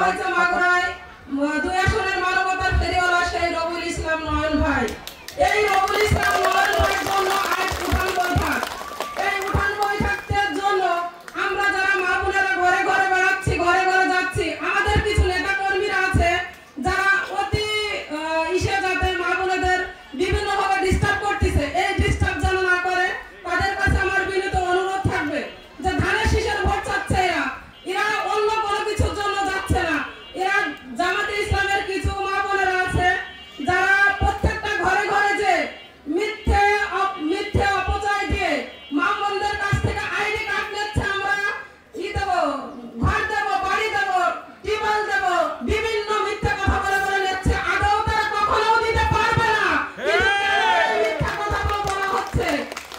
হয়েছে মাগুরায় 2 আসনের মানবতার ফেরিওয়ালা সেই রবুল ইসলাম নয়ন ভাই। এই রবুল ইসলাম নয়ন ভাইয়ের জন্য আজ উঠান বৈঠক। এই উঠান বৈঠকের জন্য আমরা যারা মা বোনেরা ঘরে ঘরে বেড়াচ্ছি, ঘরে ঘরে যাচ্ছি, আমাদের কিছু নেতা কর্মীরা আছে যারা অতি ইসে যাতে মা বোনেদের বিভিন্নভাবে ডিস্টার্ব করতেছে। এই ডিস্টার্ব যেন না করে তাদের কাছে আমার বিনীত অনুরোধ থাকবে যে ধানের শীষের ভোট চাচ্ছে এরা অন্য কোনো কিছুর জন্য যাচ্ছে না। এরা জামাতে ইসলামের কিছু মা বোনেরা আছে যারা প্রত্যেকটা ঘরে ঘরে যে মিথ্যে অপচয় দিয়ে মা বোনদের কাছ থেকে আইডি কার্ড নিচ্ছে, আমরা কি দেবো, ঘর দেবো, বাড়ি দেবো, টিউবওয়েল দেবো, বিভিন্ন মিথ্যে কথা বলে বলে নিচ্ছে। আদৌ তারা কখনো দিতে পারবে না, কিন্তু এই মিথ্যা কথাগুলো বলা হচ্ছে।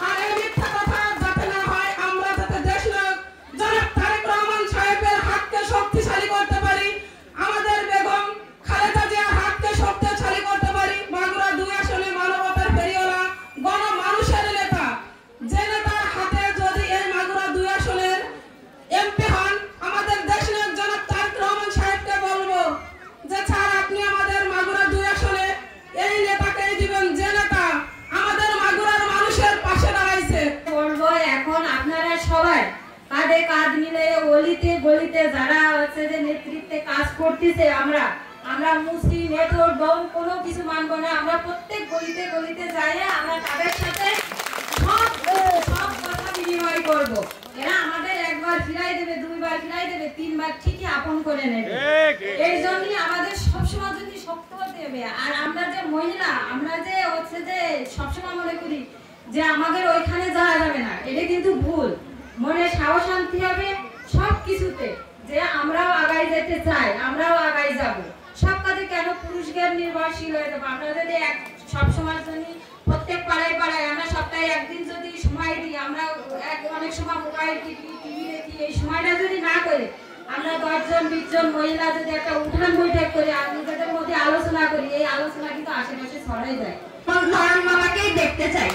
আর এই মিথ্যা কথা যাতে না হয়, আমরা যাতে দেশনায়ক জনাব তারেক রহমান সাহেবের হাতকে শক্তিশালী করতে পারি, আমাদের বেগম খালেদা জিয়ার হাতকে শক্তিশালী করতে পারি। মাগুরা 2 আসনে মানবতার ফেরিওয়ালা গণমানুষের নেতা, যে নেতার হাতে যদি এই মাগুরা 2 আসনের এমপি হন, আমাদের দেশনায়ক জনাব তারেক রহমান সাহেবকে বলবো যে স্যার আপনি আমাদের মাগুরা 2 আসনে এই নেতাকেই দিবেন, যে নেতা আমাদের মাগুরার মানুষের পাশে দাঁড়াইছে। বলবো এখন আপনারা সবাই কাঁধে কাঁধ মিলে অলিতে গলিতে যারা হচ্ছে যে নেতৃত্বে কাজ করতেছে, আমরা মুসলিম নেটর ডোম কোনো কিছু মানবো না। আমরা প্রত্যেক গলিতে গলিতে যাই, আমরা তাদের সাথে সব কথা বিনিময় করবো। এরা আমাদের একবার ফিরাই দেবে, 2 বার ফিরাই দেবে, 3 বার ঠিকই আপন করে নেবে। এই জন্যই আমাদের সবসময় যদি শক্ত হতে হবে। আর আমরা যে মহিলা, আমরা যে হচ্ছে যে সবসময় মনে করি যে আমাদের ওইখানে যাওয়া যাবে না, এটা কিন্তু ভুল। মনে সাহস আনতে হবে সব কিছুতে, যে আমরাও আগাই যেতে চাই, আমরাও আগাই যাব। সব কাজে কেন পুরুষদের নির্ভরশীল হয়ে যাবো? আমরা যদি সবসময় জন্য প্রত্যেক পাড়ায় পাড়ায় আমরা সপ্তাহে একদিন যদি সময় দিই, আমরা অনেক সময় মোবাইল টিভি দেখি, এই সময়টা যদি না করে আমরা 10 জন 20 জন মহিলা যদি একটা উঠান বৈঠক করি, নিজেদের মধ্যে আলোচনা করি, এই আলোচনা কিন্তু আশেপাশে ছড়াই যায়। নয়ন মামাকেই দেখতে চাই।